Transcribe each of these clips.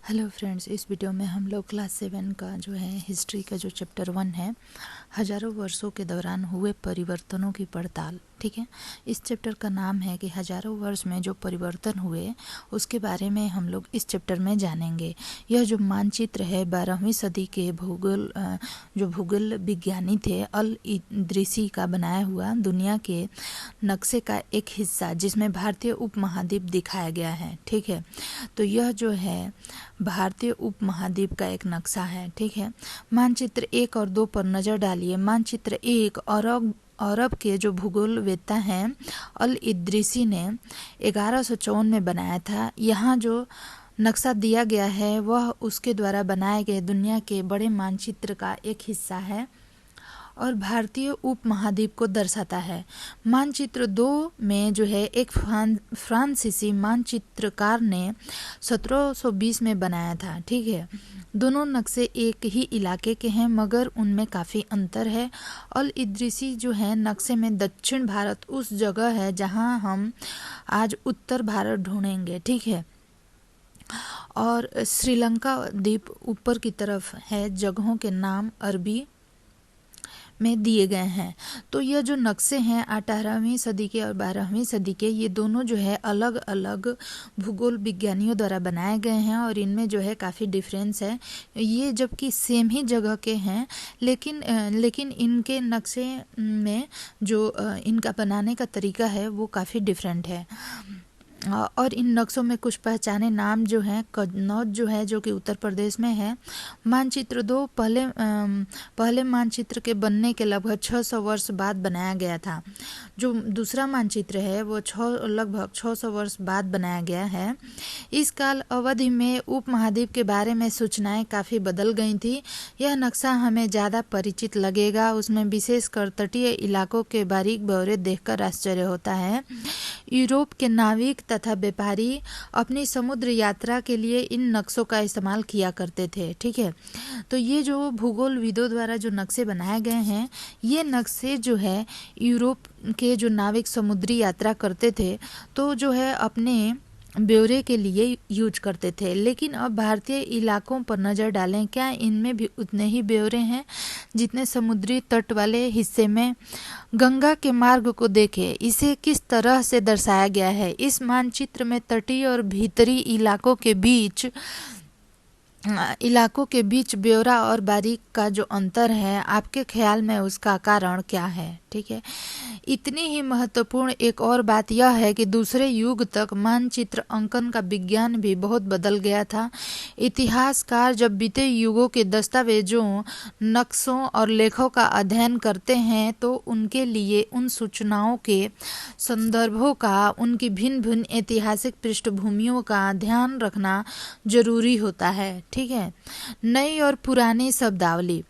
Hello friends, इस video में हम लोग क्लास 7 का जो है हिस्ट्री का जो चैप्टर 1 है, हजारों वर्षों के दौरान हुए परिवर्तनों की पड़ताल। ठीक है, इस चैप्टर का नाम है कि हजारों वर्ष में जो परिवर्तन हुए उसके बारे में हम लोग इस चैप्टर में जानेंगे। यह जो मानचित्र है 12वीं सदी के जो भूगोल विज्ञानी थे अल इद्रिसी का बनाया हुआ दुनिया के नक्शे का एक हिस्सा, जिसमें भारतीय उपमहाद्वीप दिखाया गया है। ठीक है, तो यह जो है भारतीय उपमहाद्वीप का एक नक्शा है। ठीक है, मानचित्र 1 और 2 पर नजर डालिए। मानचित्र 1 अरब के जो भूगोलवेत्ता हैं अल इद्रिसी ने 1154 में बनाया था। यहाँ जो नक्शा दिया गया है वह उसके द्वारा बनाए गए दुनिया के बड़े मानचित्र का एक हिस्सा है और भारतीय उपमहाद्वीप को दर्शाता है। मानचित्र 2 में जो है एक फ्रांसीसी मानचित्रकार ने 1720 में बनाया था। ठीक है, दोनों नक्शे एक ही इलाके के हैं मगर उनमें काफ़ी अंतर है। अल इद्रिसी जो है नक्शे में दक्षिण भारत उस जगह है जहां हम आज उत्तर भारत ढूंढेंगे। ठीक है, और श्रीलंका द्वीप ऊपर की तरफ है। जगहों के नाम अरबी में दिए गए हैं। तो यह जो नक्शे हैं 18वीं सदी के और 12वीं सदी के, ये दोनों जो है अलग अलग भूगोल विज्ञानियों द्वारा बनाए गए हैं और इनमें जो है काफ़ी डिफरेंस है। ये जबकि सेम ही जगह के हैं लेकिन इनके नक्शे में जो इनका बनाने का तरीका है वो काफ़ी डिफरेंट है। और इन नक्शों में कुछ पहचाने नाम जो हैं, कन्नौज जो है जो कि उत्तर प्रदेश में है। मानचित्र 2 पहले मानचित्र के बनने के लगभग 600 वर्ष बाद बनाया गया था। जो दूसरा मानचित्र है वो लगभग 600 वर्ष बाद बनाया गया है। इस काल अवधि में उपमहाद्वीप के बारे में सूचनाएं काफ़ी बदल गई थी। यह नक्शा हमें ज़्यादा परिचित लगेगा। उसमें विशेषकर तटीय इलाकों के बारीक ब्यौरे देखकर आश्चर्य होता है। यूरोप के नाविक तथा व्यापारी अपनी समुद्र यात्रा के लिए इन नक्शों का इस्तेमाल किया करते थे। ठीक है, तो ये जो भूगोलविदों द्वारा जो नक्शे बनाए गए हैं, ये नक्शे जो है यूरोप के जो नाविक समुद्री यात्रा करते थे तो जो है अपने ब्यौरे के लिए यूज करते थे। लेकिन अब भारतीय इलाकों पर नज़र डालें, क्या इनमें भी उतने ही ब्यौरे हैं जितने समुद्री तट वाले हिस्से में? गंगा के मार्ग को देखें, इसे किस तरह से दर्शाया गया है। इस मानचित्र में तटीय और भीतरी इलाकों के बीच ब्यौरा और बारीक का जो अंतर है, आपके ख्याल में उसका कारण क्या है? ठीक है, इतनी ही महत्वपूर्ण एक और बात यह है कि दूसरे युग तक मानचित्र अंकन का विज्ञान भी बहुत बदल गया था। इतिहासकार जब बीते युगों के दस्तावेजों, नक्शों और लेखों का अध्ययन करते हैं तो उनके लिए उन सूचनाओं के संदर्भों का, उनकी भिन्न भिन्न ऐतिहासिक पृष्ठभूमियों का ध्यान रखना जरूरी होता है। ठीक है, नई और पुरानी शब्दावली,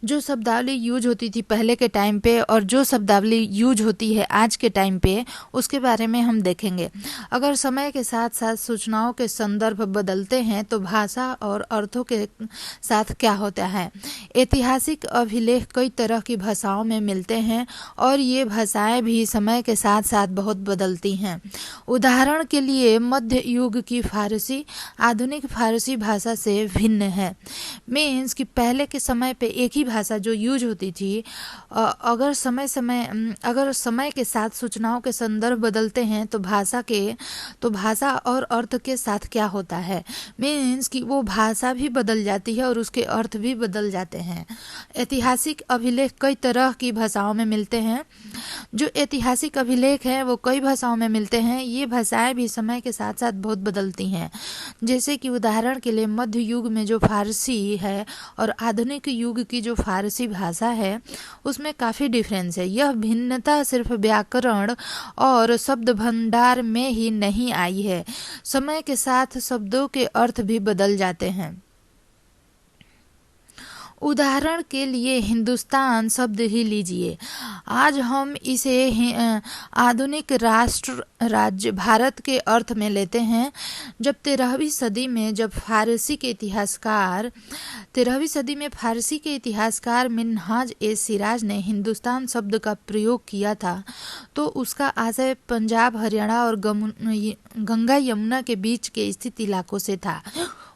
जो शब्दावली यूज होती थी पहले के टाइम पे और जो शब्दावली यूज होती है आज के टाइम पे, उसके बारे में हम देखेंगे। अगर समय के साथ साथ सूचनाओं के संदर्भ बदलते हैं तो भाषा और अर्थों के साथ क्या होता है? ऐतिहासिक अभिलेख कई तरह की भाषाओं में मिलते हैं और ये भाषाएं भी समय के साथ साथ बहुत बदलती हैं। उदाहरण के लिए मध्य युग की फारसी आधुनिक फारसी भाषा से भिन्न है। मीन्स कि पहले के समय पे एक ही भाषा जो यूज होती थी, अगर समय के साथ सूचनाओं के संदर्भ बदलते हैं तो भाषा और अर्थ के साथ क्या होता है? मीन्स कि वो भाषा भी बदल जाती है और उसके अर्थ भी बदल जाते हैं। ऐतिहासिक अभिलेख कई तरह की भाषाओं में मिलते हैं। जो ऐतिहासिक अभिलेख हैं वो कई भाषाओं में मिलते हैं। ये भाषाएं भी समय के साथ साथ बहुत बदलती हैं। जैसे कि उदाहरण के लिए मध्य युग में जो फारसी है और आधुनिक युग की जो फारसी भाषा है उसमें काफ़ी डिफरेंस है। यह भिन्नता सिर्फ व्याकरण और शब्द भंडार में ही नहीं आई है, समय के साथ शब्दों के अर्थ भी बदल जाते हैं। उदाहरण के लिए हिंदुस्तान शब्द ही लीजिए। आज हम इसे आधुनिक राष्ट्र राज्य भारत के अर्थ में लेते हैं। जब 13वीं सदी में फारसी के इतिहासकार मिन्हाज ए सिराज ने हिंदुस्तान शब्द का प्रयोग किया था तो उसका आशय पंजाब, हरियाणा और गंगा यमुना के बीच के स्थित इलाकों से था।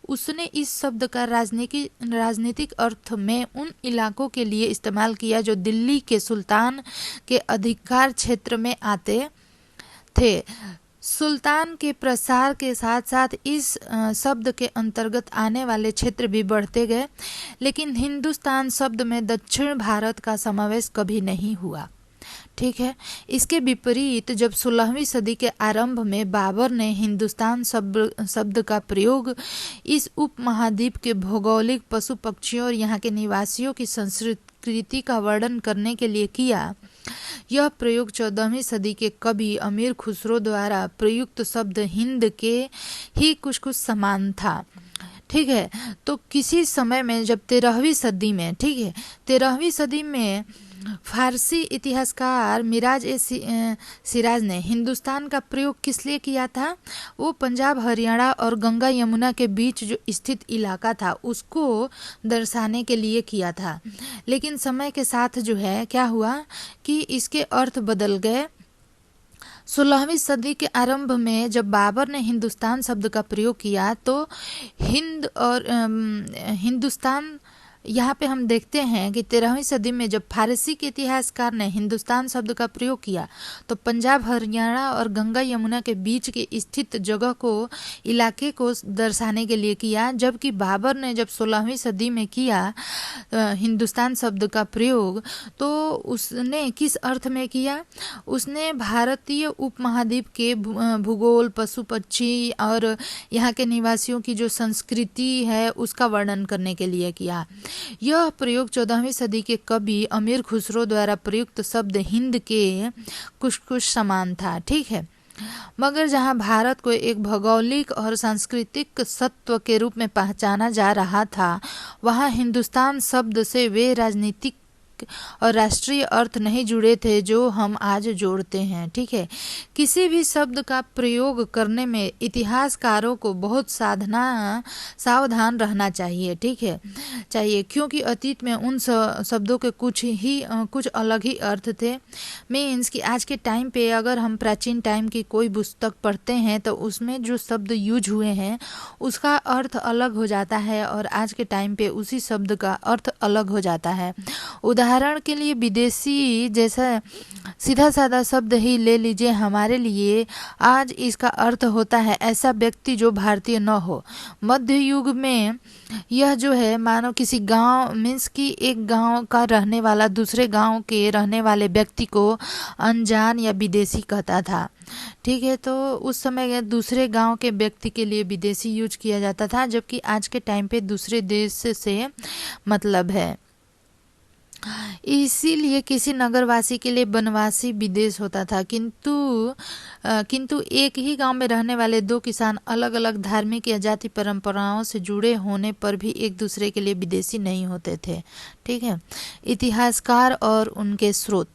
उसने इस शब्द का राजनीतिक अर्थ में उन इलाकों के लिए इस्तेमाल किया जो दिल्ली के सुल्तान के अधिकार क्षेत्र में आते थे। सुल्तान के प्रसार के साथ साथ इस शब्द के अंतर्गत आने वाले क्षेत्र भी बढ़ते गए, लेकिन हिंदुस्तान शब्द में दक्षिण भारत का समावेश कभी नहीं हुआ। ठीक है। इसके विपरीत जब 16वीं सदी के आरंभ में बाबर ने हिंदुस्तान शब्द का प्रयोग इस उपमहाद्वीप के भौगोलिक, पशु पक्षियों और यहाँ के निवासियों की संस्कृति का वर्णन करने के लिए किया, यह प्रयोग 14वीं सदी के कवि अमीर खुसरो द्वारा प्रयुक्त शब्द हिंद के ही कुछ समान था। ठीक है। तो किसी समय में जब 13वीं सदी में, ठीक है, 13वीं सदी में फारसी इतिहासकार मिराज ए सिराज ने हिंदुस्तान का प्रयोग किस लिए किया था? वो पंजाब, हरियाणा और गंगा यमुना के बीच जो स्थित इलाका था उसको दर्शाने के लिए किया था। लेकिन समय के साथ जो है क्या हुआ कि इसके अर्थ बदल गए। 16वीं सदी के आरंभ में जब बाबर ने हिंदुस्तान शब्द का प्रयोग किया तो हिंद और हिंदुस्तान, यहाँ पे हम देखते हैं कि 13वीं सदी में जब फारसी के इतिहासकार ने हिंदुस्तान शब्द का प्रयोग किया तो पंजाब, हरियाणा और गंगा यमुना के बीच के स्थित जगह को, इलाके को दर्शाने के लिए किया, जबकि बाबर ने जब 16वीं सदी में किया हिंदुस्तान शब्द का प्रयोग तो उसने किस अर्थ में किया? उसने भारतीय उपमहाद्वीप के भूगोल, पशु पक्षी और यहाँ के निवासियों की जो संस्कृति है उसका वर्णन करने के लिए किया। यह प्रयोग 14वीं सदी के कवि अमीर खुसरो द्वारा प्रयुक्त शब्द हिंद के कुछ समान था। ठीक है। मगर जहां भारत को एक भौगोलिक और सांस्कृतिक सत्व के रूप में पहचाना जा रहा था, वहां हिंदुस्तान शब्द से वे राजनीतिक और राष्ट्रीय अर्थ नहीं जुड़े थे जो हम आज जोड़ते हैं। ठीक है। किसी भी शब्द का प्रयोग करने में इतिहासकारों को बहुत सावधान रहना चाहिए। ठीक है, क्योंकि अतीत में उन शब्दों के कुछ अलग ही अर्थ थे। मीन्स कि आज के टाइम पे अगर हम प्राचीन टाइम की कोई पुस्तक पढ़ते हैं तो उसमें जो शब्द यूज हुए हैं उसका अर्थ अलग हो जाता है और आज के टाइम पे उसी शब्द का अर्थ अलग हो जाता है। उदाहरण के लिए विदेशी जैसा सीधा साधा शब्द ही ले लीजिए, हमारे लिए आज इसका अर्थ होता है ऐसा व्यक्ति जो भारतीय न हो। मध्य युग में यह जो है मानो किसी गांव, मीन्स कि एक गांव का रहने वाला दूसरे गांव के रहने वाले व्यक्ति को अनजान या विदेशी कहता था। ठीक है। तो उस समय दूसरे गांव के व्यक्ति के लिए विदेशी यूज किया जाता था, जबकि आज के टाइम पे दूसरे देश से मतलब है। इसीलिए किसी नगरवासी के लिए बनवासी विदेश होता था। किंतु एक ही गांव में रहने वाले दो किसान अलग अलग धार्मिक या जाति परंपराओं से जुड़े होने पर भी एक दूसरे के लिए विदेशी नहीं होते थे। ठीक है। इतिहासकार और उनके स्रोत,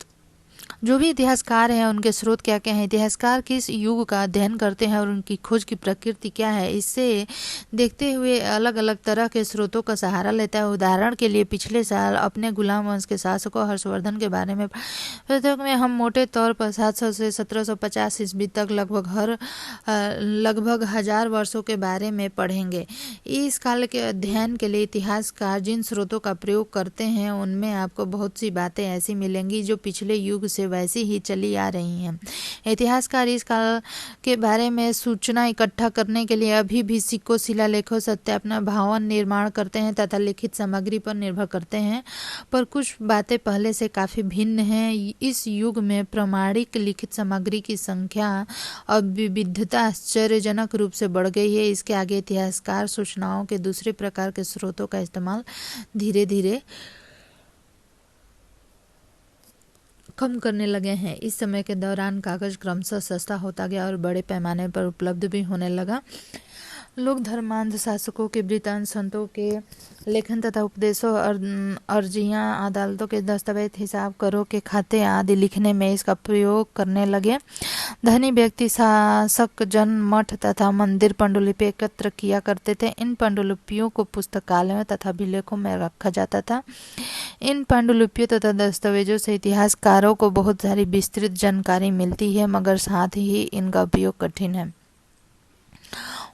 जो भी इतिहासकार हैं उनके स्रोत क्या क्या हैं, इतिहासकार किस युग का अध्ययन करते हैं और उनकी खोज की प्रकृति क्या है, इससे देखते हुए अलग अलग तरह के स्रोतों का सहारा लेता है। उदाहरण के लिए पिछले साल अपने गुलाम वंश के शासकों हर्षवर्धन के बारे में पुस्तक में हम मोटे तौर पर 700 से 1750 ईस्वी तक लगभग 1000 वर्षों के बारे में पढ़ेंगे। इस काल के अध्ययन के लिए इतिहासकार जिन स्रोतों का प्रयोग करते हैं उनमें आपको बहुत सी बातें ऐसी मिलेंगी जो पिछले युग से वैसी ही चली आ रही हैं। इतिहासकार इस काल के बारे में सूचना इकट्ठा करने के लिए अभी भी सिक्कों, शिलालेखों, सत्यापन, भावन निर्माण करते हैं तथा लिखित सामग्री पर निर्भर करते हैं, पर कुछ बातें पहले से काफी भिन्न हैं। इस युग में प्रमाणिक लिखित सामग्री की संख्या और विविधता आश्चर्यजनक रूप से बढ़ गई है। इसके आगे इतिहासकार सूचनाओं के दूसरे प्रकार के स्रोतों का इस्तेमाल धीरे धीरे कम करने लगे हैं। इस समय के दौरान कागज क्रमशः सस्ता होता गया और बड़े पैमाने पर उपलब्ध भी होने लगा। लोग धर्मांध शासकों के वृत्तांत, संतों के लेखन तथा उपदेशों, अर्जियां, अदालतों के दस्तावेज, हिसाब, करों के खाते आदि लिखने में इसका प्रयोग करने लगे। धनी व्यक्ति, शासक, जन, मठ तथा मंदिर पांडुलिपि एकत्र किया करते थे। इन पांडुलिपियों को पुस्तकालयों तथा अभिलेखों में रखा जाता था। इन पांडुलिपियों तथा दस्तावेजों से इतिहासकारों को बहुत सारी विस्तृत जानकारी मिलती है, मगर साथ ही इनका उपयोग कठिन है।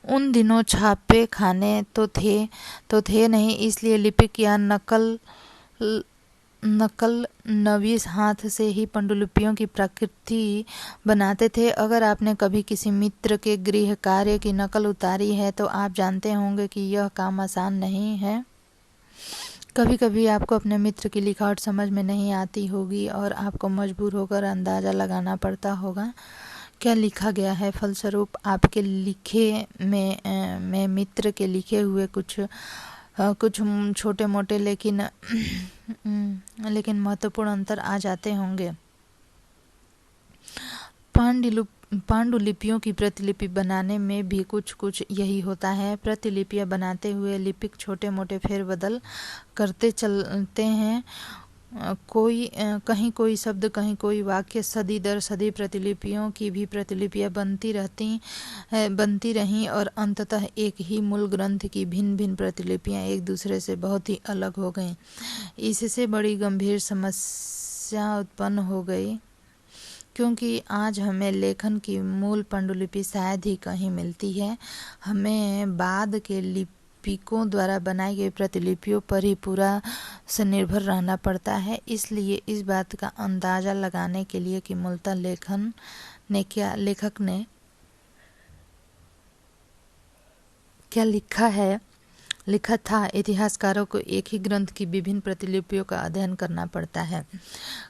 उन दिनों छापे खाने तो थे नहीं, इसलिए लिपिक या नकल नवीस हाथ से ही पांडुलिपियों की प्रकृति बनाते थे। अगर आपने कभी किसी मित्र के गृह कार्य की नकल उतारी है तो आप जानते होंगे कि यह काम आसान नहीं है। कभी कभी आपको अपने मित्र की लिखावट समझ में नहीं आती होगी और आपको मजबूर होकर अंदाज़ा लगाना पड़ता होगा क्या लिखा गया है। फलस्वरूप आपके लिखे में मित्र के लिखे हुए कुछ छोटे मोटे लेकिन महत्वपूर्ण अंतर आ जाते होंगे। पांडुलिपियों की प्रतिलिपि बनाने में भी कुछ यही होता है। प्रतिलिपियां बनाते हुए लिपिक छोटे मोटे फेरबदल करते चलते हैं। कहीं कोई शब्द, कहीं कोई वाक्य, सदी दर सदी प्रतिलिपियों की भी प्रतिलिपियां बनती रहीं और अंततः एक ही मूल ग्रंथ की भिन्न भिन्न प्रतिलिपियां एक दूसरे से बहुत ही अलग हो गईं। इससे बड़ी गंभीर समस्या उत्पन्न हो गई, क्योंकि आज हमें लेखन की मूल पांडुलिपि शायद ही कहीं मिलती है। हमें बाद के लिपिकों द्वारा बनाई गई प्रतिलिपियों पर ही पूरा से निर्भर रहना पड़ता है। इसलिए इस बात का अंदाज़ा लगाने के लिए कि मूलतः लेखक ने क्या लिखा था, इतिहासकारों को एक ही ग्रंथ की विभिन्न प्रतिलिपियों का अध्ययन करना पड़ता है।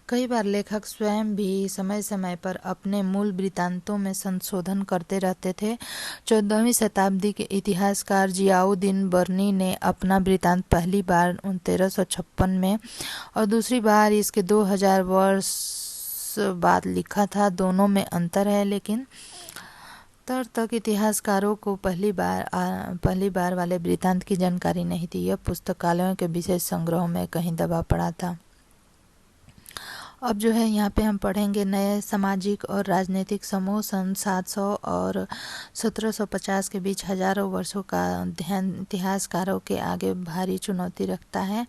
कई बार लेखक स्वयं भी समय समय पर अपने मूल वृत्तांतों में संशोधन करते रहते थे। 14वीं शताब्दी के इतिहासकार जियाउद्दीन बर्नी ने अपना वृत्तांत पहली बार 1356 में और दूसरी बार इसके 2000 वर्ष बाद लिखा था। दोनों में अंतर है, लेकिन तक इतिहासकारों को पहली बार वाले वृत्तांत की जानकारी नहीं थी। यह पुस्तकालयों के विशेष संग्रहों में कहीं दबा पड़ा था। अब जो है यहाँ पे हम पढ़ेंगे नए सामाजिक और राजनीतिक समूह सन 700 और 1750 के बीच हजारों वर्षों का अध्ययन इतिहासकारों के आगे भारी चुनौती रखता है।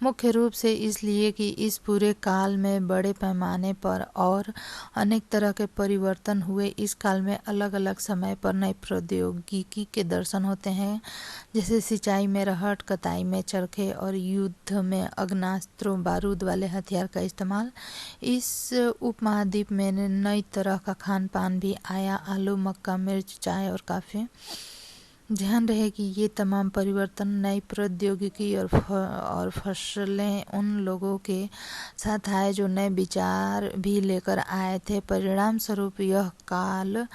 मुख्य रूप से इसलिए कि इस पूरे काल में बड़े पैमाने पर और अनेक तरह के परिवर्तन हुए। इस काल में अलग अलग समय पर नई प्रौद्योगिकी के दर्शन होते हैं, जैसे सिंचाई में रहट, कताई में चरखे और युद्ध में आग्नेयास्त्रों बारूद वाले हथियार का इस्तेमाल। इस उपमहाद्वीप में नई तरह का खान पान भी आया, आलू, मक्का, मिर्च, चाय और काफ़ी। ध्यान रहे कि ये तमाम परिवर्तन, नई प्रौद्योगिकी और फसलें उन लोगों के साथ आए जो नए विचार भी लेकर आए थे। परिणाम स्वरूप यह काल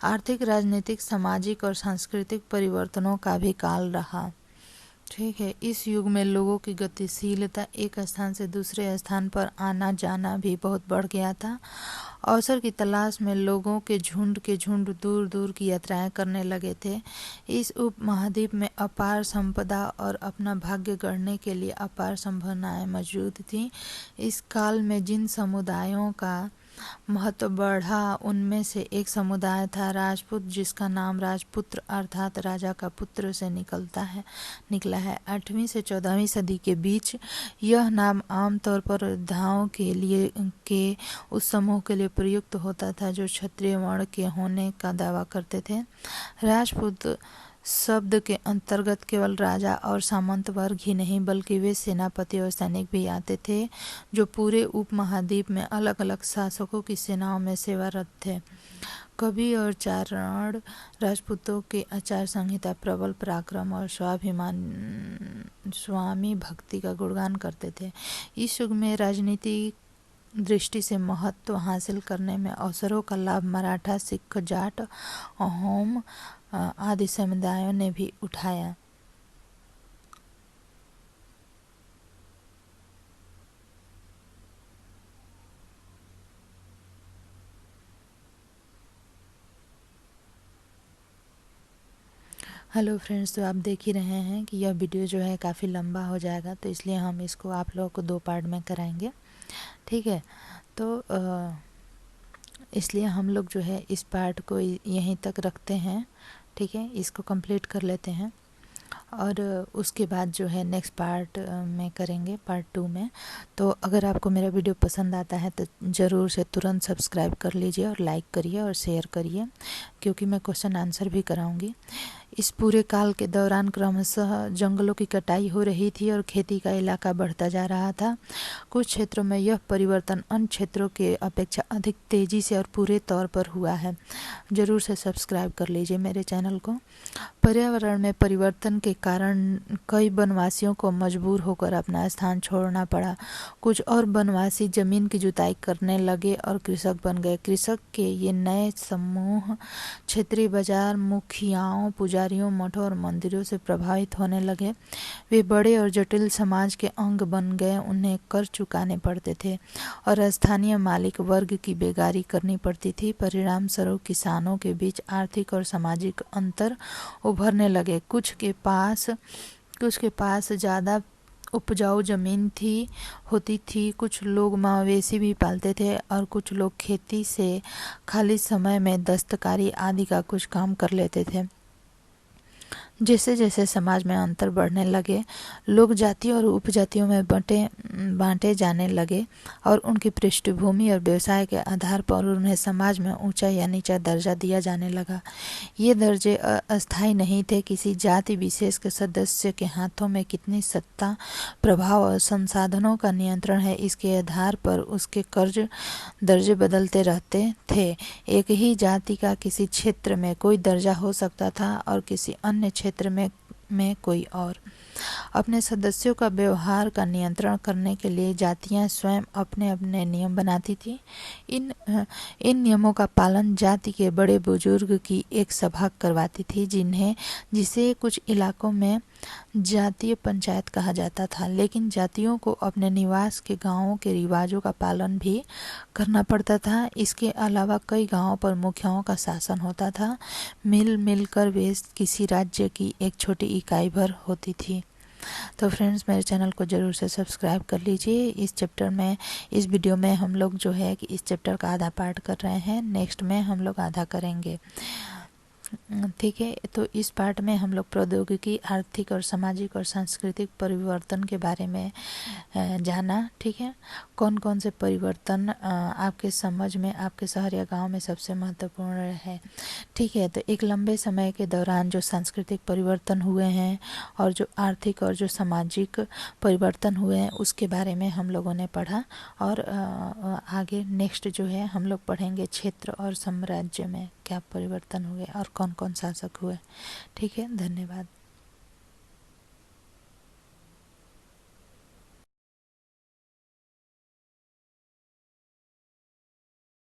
आर्थिक, राजनीतिक, सामाजिक और सांस्कृतिक परिवर्तनों का भी काल रहा। ठीक है। इस युग में लोगों की गतिशीलता, एक स्थान से दूसरे स्थान पर आना जाना भी बहुत बढ़ गया था। अवसर की तलाश में लोगों के झुंड दूर दूर की यात्राएं करने लगे थे। इस उपमहाद्वीप में अपार संपदा और अपना भाग्य गढ़ने के लिए अपार संभावनाएं मौजूद थीं। इस काल में जिन समुदायों का महत्व बढ़ा, उनमें से एक समुदाय था राजपूत, जिसका नाम राजपुत्र अर्थात राजा का पुत्र से निकला है। 8वीं से 14वीं सदी के बीच यह नाम आमतौर पर योद्धाओं के उस समूह के लिए प्रयुक्त होता था जो क्षत्रिय वर्ण के होने का दावा करते थे। राजपूत शब्द के अंतर्गत केवल राजा और सामंत वर्ग ही नहीं, बल्कि वे सेनापति और सैनिक भी आते थे जो पूरे उपमहाद्वीप में अलग अलग शासकों की सेनाओं में सेवारत थे। कवि और चारण राजपूतों के आचार संहिता, प्रबल पराक्रम और स्वामी भक्ति का गुणगान करते थे। इस युग में राजनीतिक दृष्टि से महत्व हासिल करने में अवसरों का लाभ मराठा, सिख, जाट, अहोम आदि समुदायों ने भी उठाया। हेलो फ्रेंड्स, तो आप देख ही रहे हैं कि यह वीडियो जो है काफ़ी लंबा हो जाएगा, तो इसलिए हम इसको आप लोगों को 2 पार्ट में कराएंगे। ठीक है, तो इसलिए हम लोग जो है इस पार्ट को यहीं तक रखते हैं। ठीक है, इसको कंप्लीट कर लेते हैं और उसके बाद जो है नेक्स्ट पार्ट में करेंगे, पार्ट 2 में। तो अगर आपको मेरा वीडियो पसंद आता है तो ज़रूर से तुरंत सब्सक्राइब कर लीजिए और लाइक करिए और शेयर करिए, क्योंकि मैं क्वेश्चन आंसर भी कराऊंगी। इस पूरे काल के दौरान क्रमशः जंगलों की कटाई हो रही थी और खेती का इलाका बढ़ता जा रहा था। कुछ क्षेत्रों में यह परिवर्तन अन्य क्षेत्रों के अपेक्षा अधिक तेजी से और पूरे तौर पर हुआ है। जरूर से सब्सक्राइब कर लीजिए मेरे चैनल को। पर्यावरण में परिवर्तन के कारण कई वनवासियों को मजबूर होकर अपना स्थान छोड़ना पड़ा। कुछ और वनवासी जमीन की जुताई करने लगे और कृषक बन गए। कृषक के ये नए समूह क्षेत्रीय बाजार, मुखियाओं, पुजारियों, मठों और मंदिरों से प्रभावित होने लगे। वे बड़े और जटिल समाज के अंग बन गए। उन्हें कर चुकाने पड़ते थे और स्थानीय मालिक वर्ग की बेगारी करनी पड़ती थी। परिणाम स्वरूप किसानों के बीच आर्थिक और सामाजिक अंतर उभरने लगे। कुछ के पास ज़्यादा उपजाऊ जमीन होती थी, कुछ लोग मवेशी भी पालते थे और कुछ लोग खेती से खाली समय में दस्तकारी आदि का कुछ काम कर लेते थे। जैसे जैसे समाज में अंतर बढ़ने लगे, लोग जातियों और उपजातियों में बांटे जाने लगे और उनकी पृष्ठभूमि और व्यवसाय के आधार पर उन्हें समाज में ऊंचा या नीचा दर्जा दिया जाने लगा। ये दर्जे अस्थायी नहीं थे। किसी जाति विशेष के सदस्य के हाथों में कितनी सत्ता, प्रभाव और संसाधनों का नियंत्रण है, इसके आधार पर उसके दर्जे बदलते रहते थे। एक ही जाति का किसी क्षेत्र में कोई दर्जा हो सकता था और किसी अन्य क्षेत्र में कोई और। अपने सदस्यों का व्यवहार का नियंत्रण करने के लिए जातियां स्वयं अपने अपने नियम बनाती थी। इन नियमों का पालन जाति के बड़े बुजुर्ग की एक सभा करवाती थी, जिसे कुछ इलाकों में जातीय पंचायत कहा जाता था। लेकिन जातियों को अपने निवास के गांवों के रिवाजों का पालन भी करना पड़ता था। इसके अलावा कई गांवों पर मुखियाओं का शासन होता था। मिलकर वे किसी राज्य की एक छोटी इकाई भर होती थी। तो फ्रेंड्स, मेरे चैनल को ज़रूर से सब्सक्राइब कर लीजिए। इस वीडियो में हम लोग जो है कि इस चैप्टर का आधा पार्ट कर रहे हैं। नेक्स्ट में हम लोग आधा करेंगे, ठीक है। तो इस पार्ट में हम लोग प्रौद्योगिकी, आर्थिक और सामाजिक और सांस्कृतिक परिवर्तन के बारे में जाना, ठीक है। कौन कौन से परिवर्तन आपके समझ में, आपके शहर या गांव में सबसे महत्वपूर्ण है, ठीक है। तो एक लंबे समय के दौरान जो सांस्कृतिक परिवर्तन हुए हैं और जो आर्थिक और जो सामाजिक परिवर्तन हुए हैं उसके बारे में हम लोगों ने पढ़ा। और आगे नेक्स्ट जो है हम लोग पढ़ेंगे क्षेत्र और साम्राज्य में क्या परिवर्तन हुए और कौन कौन शासक हुए, ठीक है। धन्यवाद।